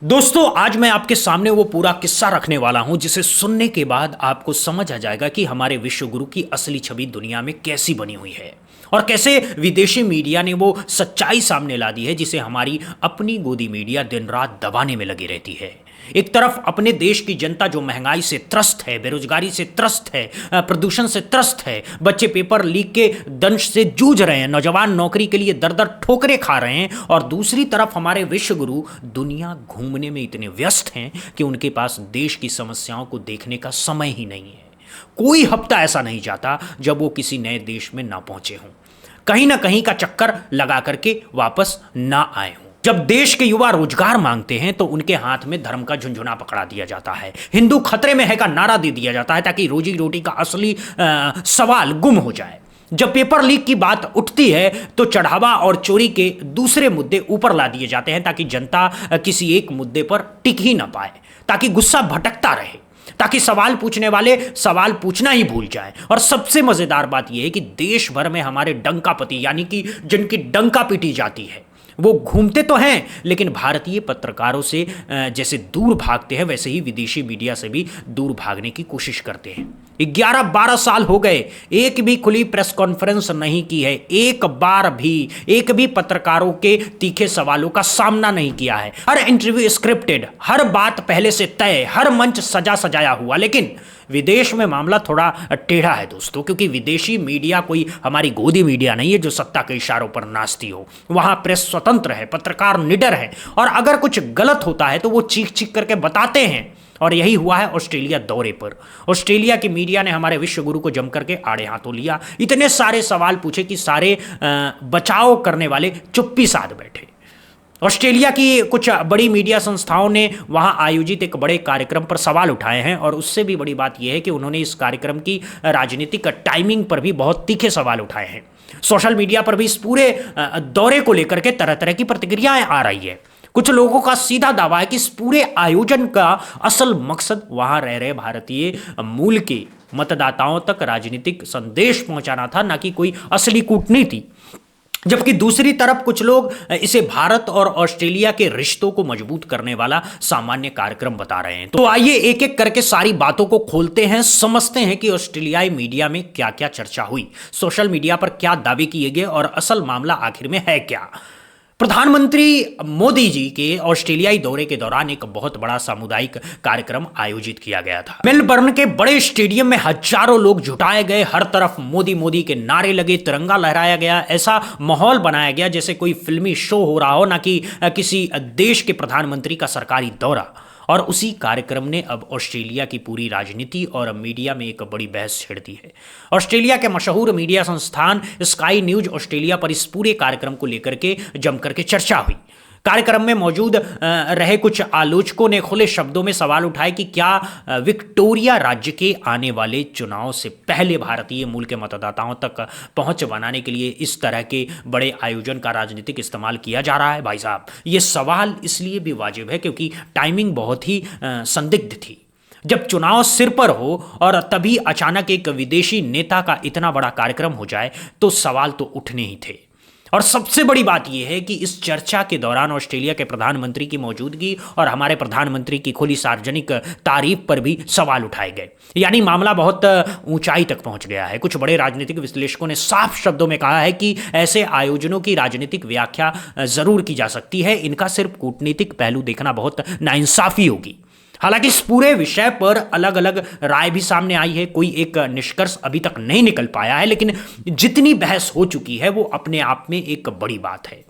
दोस्तों आज मैं आपके सामने वो पूरा किस्सा रखने वाला हूं जिसे सुनने के बाद आपको समझ आ जाएगा कि हमारे विश्व गुरु की असली छवि दुनिया में कैसी बनी हुई है और कैसे विदेशी मीडिया ने वो सच्चाई सामने ला दी है जिसे हमारी अपनी गोदी मीडिया दिन रात दबाने में लगी रहती है। एक तरफ अपने देश की जनता जो महंगाई से त्रस्त है, बेरोजगारी से त्रस्त है, प्रदूषण से त्रस्त है, बच्चे पेपर लीक के दंश से जूझ रहे हैं, नौजवान नौकरी के लिए दर दर ठोकरें खा रहे हैं, और दूसरी तरफ हमारे विश्व गुरु दुनिया घूमने में इतने व्यस्त हैं कि उनके पास देश की समस्याओं को देखने का समय ही नहीं है। कोई हफ्ता ऐसा नहीं जाता जब वो किसी नए देश में ना पहुंचे हों, कहीं ना कहीं का चक्कर लगा करके वापस ना आए हों। जब देश के युवा रोजगार मांगते हैं तो उनके हाथ में धर्म का झुंझुना पकड़ा दिया जाता है, हिंदू खतरे में है का नारा दे दिया जाता है ताकि रोजी रोटी का असली सवाल गुम हो जाए। जब पेपर लीक की बात उठती है तो चढ़ावा और चोरी के दूसरे मुद्दे ऊपर ला दिए जाते हैं ताकि जनता किसी एक मुद्दे पर टिक ही ना पाए, ताकि गुस्सा भटकता रहे, ताकि सवाल पूछने वाले सवाल पूछना ही भूल जाएं। और सबसे मजेदार बात यह है कि देश भर में हमारे डंकापति यानी कि जिनकी डंका पीटी जाती है वो घूमते तो हैं लेकिन भारतीय पत्रकारों से जैसे दूर भागते हैं वैसे ही विदेशी मीडिया से भी दूर भागने की कोशिश करते हैं। 11-12 साल हो गए, एक भी खुली प्रेस कॉन्फ्रेंस नहीं की है, एक भी पत्रकारों के तीखे सवालों का सामना नहीं किया है। हर इंटरव्यू स्क्रिप्टेड, हर बात पहले से तय, हर मंच सजा सजाया हुआ। लेकिन विदेश में मामला थोड़ा टेढ़ा है दोस्तों, क्योंकि विदेशी मीडिया कोई हमारी गोदी मीडिया नहीं है जो सत्ता के इशारों पर नाचती हो। वहां प्रेस स्वतंत्र है, पत्रकार निडर है, और अगर कुछ गलत होता है तो वो चीख चीख करके बताते हैं। और यही हुआ है ऑस्ट्रेलिया दौरे पर। ऑस्ट्रेलिया की मीडिया ने हमारे विश्व गुरु को जम करके आड़े हाथों लिया, इतने सारे सवाल पूछे कि सारे बचाव करने वाले चुप्पी साध बैठे। ऑस्ट्रेलिया की कुछ बड़ी मीडिया संस्थाओं ने वहां आयोजित एक बड़े कार्यक्रम पर सवाल उठाए हैं, और उससे भी बड़ी बात यह है कि उन्होंने इस कार्यक्रम की राजनीतिक टाइमिंग पर भी बहुत तीखे सवाल उठाए हैं। सोशल मीडिया पर भी इस पूरे दौरे को लेकर के तरह तरह की प्रतिक्रियाएं आ रही है। कुछ लोगों का सीधा दावा है कि इस पूरे आयोजन का असल मकसद वहां रह रहे भारतीय मूल के मतदाताओं तक राजनीतिक संदेश पहुंचाना था, ना कि कोई असली कूटनीति। जबकि दूसरी तरफ कुछ लोग इसे भारत और ऑस्ट्रेलिया के रिश्तों को मजबूत करने वाला सामान्य कार्यक्रम बता रहे हैं। तो आइए एक एक करके सारी बातों को खोलते हैं, समझते हैं कि ऑस्ट्रेलियाई मीडिया में क्या क्या चर्चा हुई, सोशल मीडिया पर क्या दावे किए गए और असल मामला आखिर में है क्या। प्रधानमंत्री मोदी जी के ऑस्ट्रेलियाई दौरे के दौरान एक बहुत बड़ा सामुदायिक कार्यक्रम आयोजित किया गया था। मेलबर्न के बड़े स्टेडियम में हजारों लोग जुटाए गए, हर तरफ मोदी मोदी के नारे लगे, तिरंगा लहराया गया, ऐसा माहौल बनाया गया जैसे कोई फिल्मी शो हो रहा हो, ना कि किसी देश के प्रधानमंत्री का सरकारी दौरा। और उसी कार्यक्रम ने अब ऑस्ट्रेलिया की पूरी राजनीति और मीडिया में एक बड़ी बहस छेड़ दी है। ऑस्ट्रेलिया के मशहूर मीडिया संस्थान स्काई न्यूज ऑस्ट्रेलिया पर इस पूरे कार्यक्रम को लेकर के जमकर के चर्चा हुई। कार्यक्रम में मौजूद रहे कुछ आलोचकों ने खुले शब्दों में सवाल उठाए कि क्या विक्टोरिया राज्य के आने वाले चुनाव से पहले भारतीय मूल के मतदाताओं तक पहुंच बनाने के लिए इस तरह के बड़े आयोजन का राजनीतिक इस्तेमाल किया जा रहा है। भाई साहब, ये सवाल इसलिए भी वाजिब है क्योंकि टाइमिंग बहुत ही संदिग्ध थी। जब चुनाव सिर पर हो और तभी अचानक एक विदेशी नेता का इतना बड़ा कार्यक्रम हो जाए तो सवाल तो उठने ही थे। और सबसे बड़ी बात यह है कि इस चर्चा के दौरान ऑस्ट्रेलिया के प्रधानमंत्री की मौजूदगी और हमारे प्रधानमंत्री की खुली सार्वजनिक तारीफ पर भी सवाल उठाए गए, यानी मामला बहुत ऊंचाई तक पहुंच गया है। कुछ बड़े राजनीतिक विश्लेषकों ने साफ शब्दों में कहा है कि ऐसे आयोजनों की राजनीतिक व्याख्या जरूर की जा सकती है, इनका सिर्फ कूटनीतिक पहलू देखना बहुत नाइंसाफी होगी। हालांकि इस पूरे विषय पर अलग अलग राय भी सामने आई है, कोई एक निष्कर्ष अभी तक नहीं निकल पाया है, लेकिन जितनी बहस हो चुकी है वो अपने आप में एक बड़ी बात है।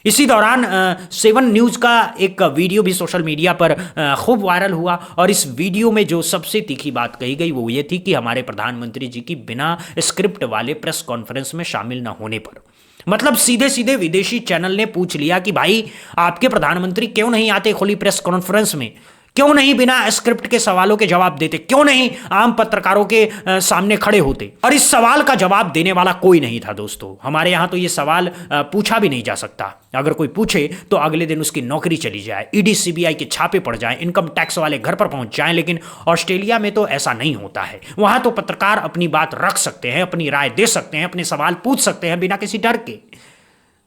इसी दौरान 7 न्यूज़ का एक वीडियो भी सोशल मीडिया पर खूब वायरल हुआ, और इस वीडियो में जो सबसे तीखी बात कही गई वो ये थी कि हमारे प्रधानमंत्री जी की बिना स्क्रिप्ट वाले प्रेस कॉन्फ्रेंस में शामिल न होने पर, मतलब सीधे सीधे विदेशी चैनल ने पूछ लिया कि भाई आपके प्रधानमंत्री क्यों नहीं आते खुली प्रेस कॉन्फ्रेंस में, क्यों नहीं बिना स्क्रिप्ट के सवालों के जवाब देते, क्यों नहीं आम पत्रकारों के सामने खड़े होते। और इस सवाल का जवाब देने वाला कोई नहीं था दोस्तों। हमारे यहां तो ये सवाल पूछा भी नहीं जा सकता। अगर कोई पूछे तो अगले दिन उसकी नौकरी चली जाए, ईडी सीबीआई के छापे पड़ जाएं, इनकम टैक्स वाले घर पर पहुंच जाएं। लेकिन ऑस्ट्रेलिया में तो ऐसा नहीं होता है। वहां तो पत्रकार अपनी बात रख सकते हैं, अपनी राय दे सकते हैं, अपने सवाल पूछ सकते हैं बिना किसी डर के।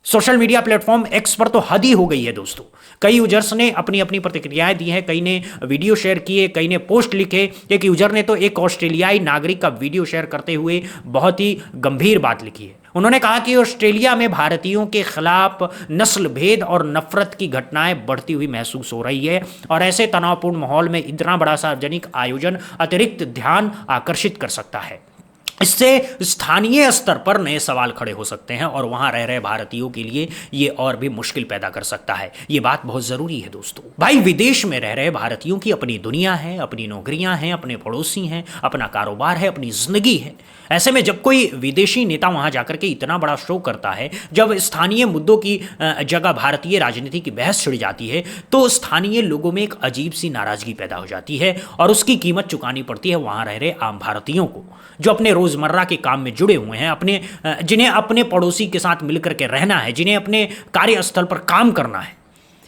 सोशल मीडिया प्लेटफॉर्म एक्स पर तो हद ही हो गई है दोस्तों। कई यूजर्स ने अपनी अपनी प्रतिक्रियाएं दी हैं, कई ने वीडियो शेयर किए, कई ने पोस्ट लिखे। एक यूजर ने तो एक ऑस्ट्रेलियाई नागरिक का वीडियो शेयर करते हुए बहुत ही गंभीर बात लिखी है। उन्होंने कहा कि ऑस्ट्रेलिया में भारतीयों के खिलाफ नस्ल भेद और नफरत की घटनाएं बढ़ती हुई महसूस हो रही है और ऐसे तनावपूर्ण माहौल में इतना बड़ा सार्वजनिक आयोजन अतिरिक्त ध्यान आकर्षित कर सकता है। इससे स्थानीय स्तर पर नए सवाल खड़े हो सकते हैं और वहां रह रहे भारतीयों के लिए ये और भी मुश्किल पैदा कर सकता है। ये बात बहुत जरूरी है दोस्तों। भाई, विदेश में रह रहे भारतीयों की अपनी दुनिया है, अपनी नौकरियां हैं, अपने पड़ोसी हैं, अपना कारोबार है, अपनी जिंदगी है। ऐसे में जब कोई विदेशी नेता वहां जाकर के इतना बड़ा शो करता है, जब स्थानीय मुद्दों की जगह भारतीय राजनीति की बहस छिड़ जाती है, तो स्थानीय लोगों में एक अजीब सी नाराजगी पैदा हो जाती है और उसकी कीमत चुकानी पड़ती है वहां रह रहे आम भारतीयों को, जो अपने रोजमर्रा के काम में जुड़े हुए हैं, जिन्हें अपने पड़ोसी के साथ मिलकर के रहना है, जिन्हें अपने कार्यस्थल पर काम करना है।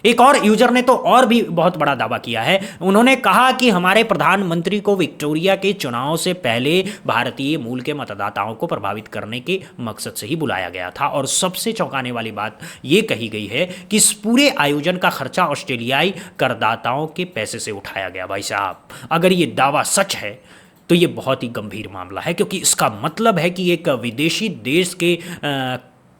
एक और यूजर ने तो और भी बहुत बड़ा दावा किया है। उन्होंने कहा कि हमारे प्रधानमंत्री को विक्टोरिया के चुनाव से पहले भारतीय मूल के मतदाताओं को प्रभावित करने के मकसद से ही बुलाया गया था और सबसे चौंकाने वाली बात यह कही गई है कि इस पूरे आयोजन का खर्चा ऑस्ट्रेलियाई करदाताओं के पैसे से उठाया गया। भाई साहब, अगर ये दावा सच है तो ये बहुत ही गंभीर मामला है, क्योंकि इसका मतलब है कि एक विदेशी देश के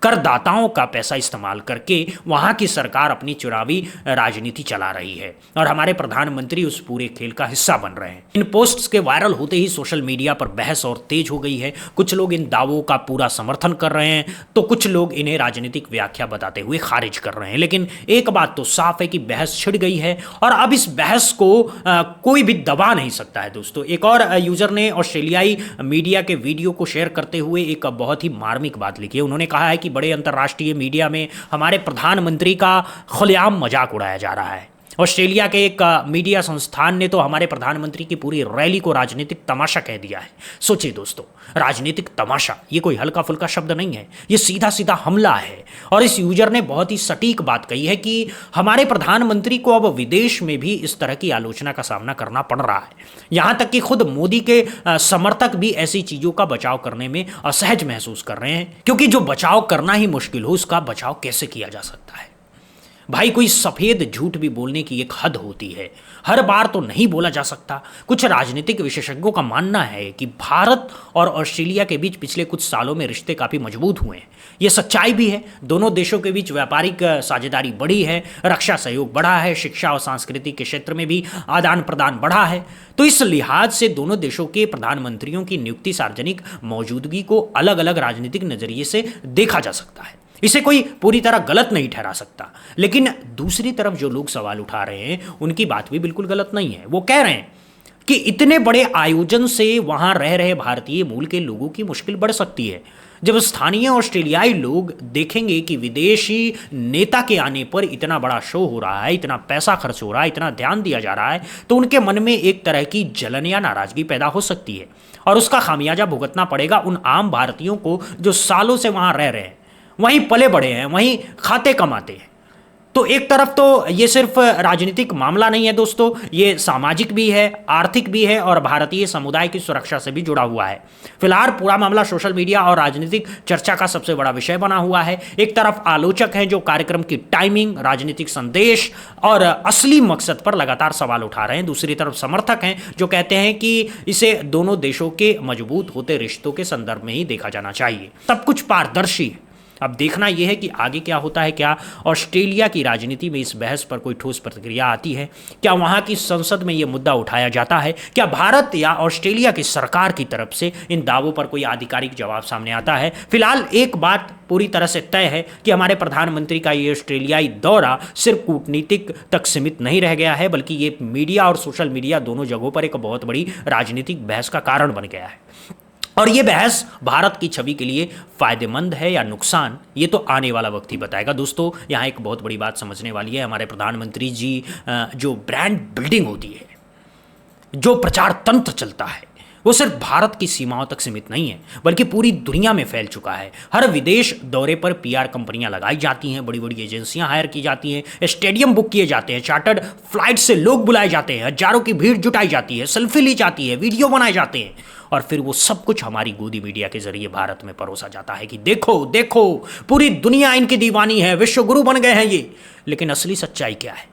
करदाताओं का पैसा इस्तेमाल करके वहां की सरकार अपनी चुनावी राजनीति चला रही है और हमारे प्रधानमंत्री उस पूरे खेल का हिस्सा बन रहे हैं। इन पोस्ट्स के वायरल होते ही सोशल मीडिया पर बहस और तेज हो गई है। कुछ लोग इन दावों का पूरा समर्थन कर रहे हैं तो कुछ लोग इन्हें राजनीतिक व्याख्या बताते हुए खारिज कर रहे हैं। लेकिन एक बात तो साफ है कि बहस छिड़ गई है और अब इस बहस को कोई भी दबा नहीं सकता है दोस्तों। एक और यूजर ने ऑस्ट्रेलियाई मीडिया के वीडियो को शेयर करते हुए एक बहुत ही मार्मिक बात लिखी है। उन्होंने कहा है कि बड़े अंतर्राष्ट्रीय मीडिया में हमारे प्रधानमंत्री का खुलेआम मजाक उड़ाया जा रहा है। ऑस्ट्रेलिया के एक मीडिया संस्थान ने तो हमारे प्रधानमंत्री की पूरी रैली को राजनीतिक तमाशा कह दिया है। सोचिए दोस्तों, राजनीतिक तमाशा ये कोई हल्का फुल्का शब्द नहीं है, ये सीधा सीधा हमला है। और इस यूजर ने बहुत ही सटीक बात कही है कि हमारे प्रधानमंत्री को अब विदेश में भी इस तरह की आलोचना का सामना करना पड़ रहा है। यहां तक कि खुद मोदी के समर्थक भी ऐसी चीजों का बचाव करने में असहज महसूस कर रहे हैं, क्योंकि जो बचाव करना ही मुश्किल हो उसका बचाव कैसे किया जा सकता है। भाई, कोई सफेद झूठ भी बोलने की एक हद होती है, हर बार तो नहीं बोला जा सकता। कुछ राजनीतिक विशेषज्ञों का मानना है कि भारत और ऑस्ट्रेलिया के बीच पिछले कुछ सालों में रिश्ते काफ़ी मजबूत हुए हैं। ये सच्चाई भी है। दोनों देशों के बीच व्यापारिक साझेदारी बढ़ी है, रक्षा सहयोग बढ़ा है, शिक्षा और संस्कृति के क्षेत्र में भी आदान प्रदान बढ़ा है। तो इस लिहाज से दोनों देशों के प्रधानमंत्रियों की नियुक्ति सार्वजनिक मौजूदगी को अलग अलग राजनीतिक नजरिए से देखा जा सकता है। इसे कोई पूरी तरह गलत नहीं ठहरा सकता। लेकिन दूसरी तरफ जो लोग सवाल उठा रहे हैं उनकी बात भी बिल्कुल गलत नहीं है। वो कह रहे हैं कि इतने बड़े आयोजन से वहां रह रहे भारतीय मूल के लोगों की मुश्किल बढ़ सकती है। जब स्थानीय ऑस्ट्रेलियाई लोग देखेंगे कि विदेशी नेता के आने पर इतना बड़ा शो हो रहा है, इतना पैसा खर्च हो रहा है, इतना ध्यान दिया जा रहा है, तो उनके मन में एक तरह की जलन या नाराजगी पैदा हो सकती है और उसका खामियाजा भुगतना पड़ेगा उन आम भारतीयों को जो सालों से वहां रह रहे हैं, वहीं पले बड़े हैं, वहीं खाते कमाते हैं। तो एक तरफ तो ये सिर्फ राजनीतिक मामला नहीं है दोस्तों, ये सामाजिक भी है, आर्थिक भी है और भारतीय समुदाय की सुरक्षा से भी जुड़ा हुआ है। फिलहाल पूरा मामला सोशल मीडिया और राजनीतिक चर्चा का सबसे बड़ा विषय बना हुआ है। एक तरफ आलोचक हैं जो कार्यक्रम की टाइमिंग, राजनीतिक संदेश और असली मकसद पर लगातार सवाल उठा रहे हैं। दूसरी तरफ समर्थक हैं जो कहते हैं कि इसे दोनों देशों के मजबूत होते रिश्तों के संदर्भ में ही देखा जाना चाहिए। सब कुछ पारदर्शी है। अब देखना यह है कि आगे क्या होता है। क्या ऑस्ट्रेलिया की राजनीति में इस बहस पर कोई ठोस प्रतिक्रिया आती है? क्या वहां की संसद में यह मुद्दा उठाया जाता है? क्या भारत या ऑस्ट्रेलिया की सरकार की तरफ से इन दावों पर कोई आधिकारिक जवाब सामने आता है? फिलहाल एक बात पूरी तरह से तय है कि हमारे प्रधानमंत्री का ये ऑस्ट्रेलियाई दौरा सिर्फ कूटनीतिक तक सीमित नहीं रह गया है, बल्कि ये मीडिया और सोशल मीडिया दोनों जगहों पर एक बहुत बड़ी राजनीतिक बहस का कारण बन गया है। और ये बहस भारत की छवि के लिए फायदेमंद है या नुकसान, ये तो आने वाला वक्त ही बताएगा। दोस्तों, यहाँ एक बहुत बड़ी बात समझने वाली है। हमारे प्रधानमंत्री जी जो ब्रांड बिल्डिंग होती है, जो प्रचार तंत्र चलता है, वो सिर्फ भारत की सीमाओं तक सीमित नहीं है, बल्कि पूरी दुनिया में फैल चुका है। हर विदेश दौरे पर पीआर कंपनियां लगाई जाती हैं, बड़ी बड़ी एजेंसियां हायर की जाती हैं, स्टेडियम बुक किए जाते हैं, चार्टर्ड फ्लाइट से लोग बुलाए जाते हैं, हजारों की भीड़ जुटाई जाती है, सेल्फी ली जाती है, वीडियो बनाए जाते हैं, और फिर वो सब कुछ हमारी गोदी मीडिया के जरिए भारत में परोसा जाता है कि देखो देखो, पूरी दुनिया इनकी दीवानी है, विश्व गुरु बन गए हैं ये। लेकिन असली सच्चाई क्या है,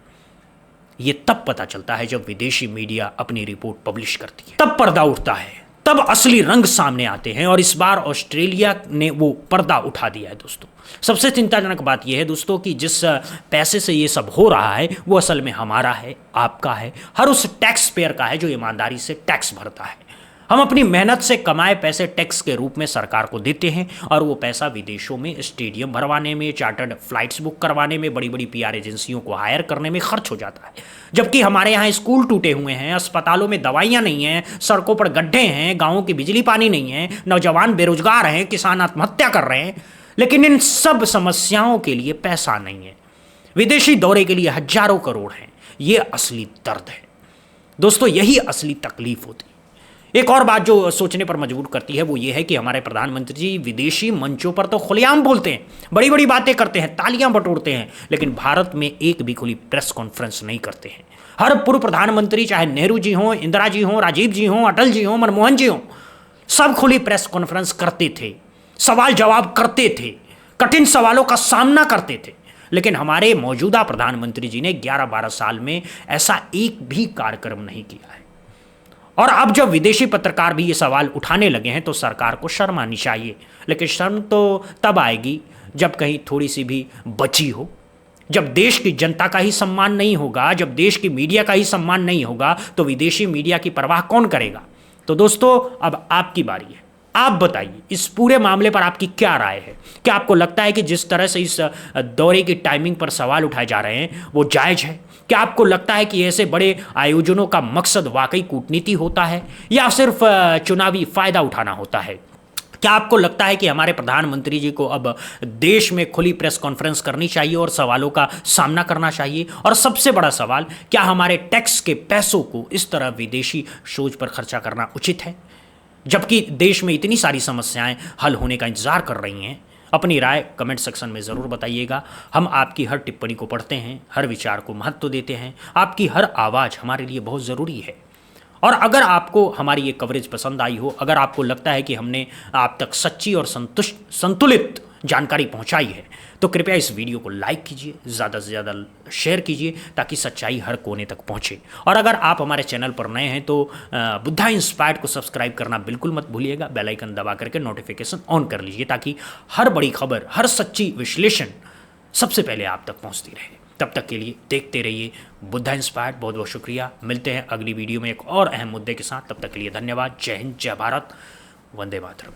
ये तब पता चलता है जब विदेशी मीडिया अपनी रिपोर्ट पब्लिश करती है, तब पर्दा उठता है, तब असली रंग सामने आते हैं। और इस बार ऑस्ट्रेलिया ने वो पर्दा उठा दिया है दोस्तों। सबसे चिंताजनक बात यह है दोस्तों कि जिस पैसे से ये सब हो रहा है वो असल में हमारा है, आपका है, हर उस टैक्स पेयर का है जो ईमानदारी से टैक्स भरता है। हम अपनी मेहनत से कमाए पैसे टैक्स के रूप में सरकार को देते हैं, और वो पैसा विदेशों में स्टेडियम भरवाने में, चार्टर्ड फ्लाइट्स बुक करवाने में, बड़ी बड़ी पीआर एजेंसियों को हायर करने में खर्च हो जाता है। जबकि हमारे यहाँ स्कूल टूटे हुए हैं, अस्पतालों में दवाइयाँ नहीं हैं, सड़कों पर गड्ढे हैं, गाँवों की बिजली पानी नहीं है, नौजवान बेरोजगार हैं, किसान आत्महत्या कर रहे हैं, लेकिन इन सब समस्याओं के लिए पैसा नहीं है। विदेशी दौरे के लिए हजारों करोड़ हैं। ये असली दर्द है दोस्तों, यही असली तकलीफ होती है। एक और बात जो सोचने पर मजबूर करती है वो ये है कि हमारे प्रधानमंत्री जी विदेशी मंचों पर तो खुलेआम बोलते हैं, बड़ी बड़ी बातें करते हैं, तालियां बटोरते हैं, लेकिन भारत में एक भी खुली प्रेस कॉन्फ्रेंस नहीं करते हैं। हर पूर्व प्रधानमंत्री, चाहे नेहरू जी हों, इंदिरा जी हों, राजीव जी हों, अटल जी हों, मनमोहन जी हों, सब खुली प्रेस कॉन्फ्रेंस करते थे, सवाल जवाब करते थे, कठिन सवालों का सामना करते थे। लेकिन हमारे मौजूदा प्रधानमंत्री जी ने 11-12 साल में ऐसा एक भी कार्यक्रम नहीं किया है। और अब जब विदेशी पत्रकार भी ये सवाल उठाने लगे हैं तो सरकार को शर्म आनी चाहिए। लेकिन शर्म तो तब आएगी जब कहीं थोड़ी सी भी बची हो, जब देश की जनता का ही सम्मान नहीं होगा, जब देश की मीडिया का ही सम्मान नहीं होगा, तो विदेशी मीडिया की परवाह कौन करेगा। तो दोस्तों अब आपकी बारी है, आप बताइए इस पूरे मामले पर आपकी क्या राय है। क्या आपको लगता है कि जिस तरह से इस दौरे की टाइमिंग पर सवाल उठाए जा रहे हैं वो जायज़ है? क्या आपको लगता है कि ऐसे बड़े आयोजनों का मकसद वाकई कूटनीति होता है या सिर्फ चुनावी फायदा उठाना होता है? क्या आपको लगता है कि हमारे प्रधानमंत्री जी को अब देश में खुली प्रेस कॉन्फ्रेंस करनी चाहिए और सवालों का सामना करना चाहिए? और सबसे बड़ा सवाल, क्या हमारे टैक्स के पैसों को इस तरह विदेशी शोज पर खर्चा करना उचित है, जबकि देश में इतनी सारी समस्याएं हल होने का इंतजार कर रही हैं? अपनी राय कमेंट सेक्शन में ज़रूर बताइएगा। हम आपकी हर टिप्पणी को पढ़ते हैं, हर विचार को महत्व देते हैं। आपकी हर आवाज़ हमारे लिए बहुत ज़रूरी है। और अगर आपको हमारी ये कवरेज पसंद आई हो, अगर आपको लगता है कि हमने आप तक सच्ची और संतुलित जानकारी पहुंचाई है, तो कृपया इस वीडियो को लाइक कीजिए, ज़्यादा से ज़्यादा शेयर कीजिए ताकि सच्चाई हर कोने तक पहुंचे। और अगर आप हमारे चैनल पर नए हैं तो बुद्धा इंस्पायर्ड को सब्सक्राइब करना बिल्कुल मत भूलिएगा। बेल आइकन दबा करके नोटिफिकेशन ऑन कर लीजिए ताकि हर बड़ी खबर, हर सच्ची विश्लेषण सबसे पहले आप तक पहुँचती रहे। तब तक के लिए देखते रहिए बुद्धा इंस्पायर्ड। बहुत बहुत शुक्रिया। मिलते हैं अगली वीडियो में एक और अहम मुद्दे के साथ। तब तक के लिए धन्यवाद। जय हिंद, जय भारत, वंदे मातरम।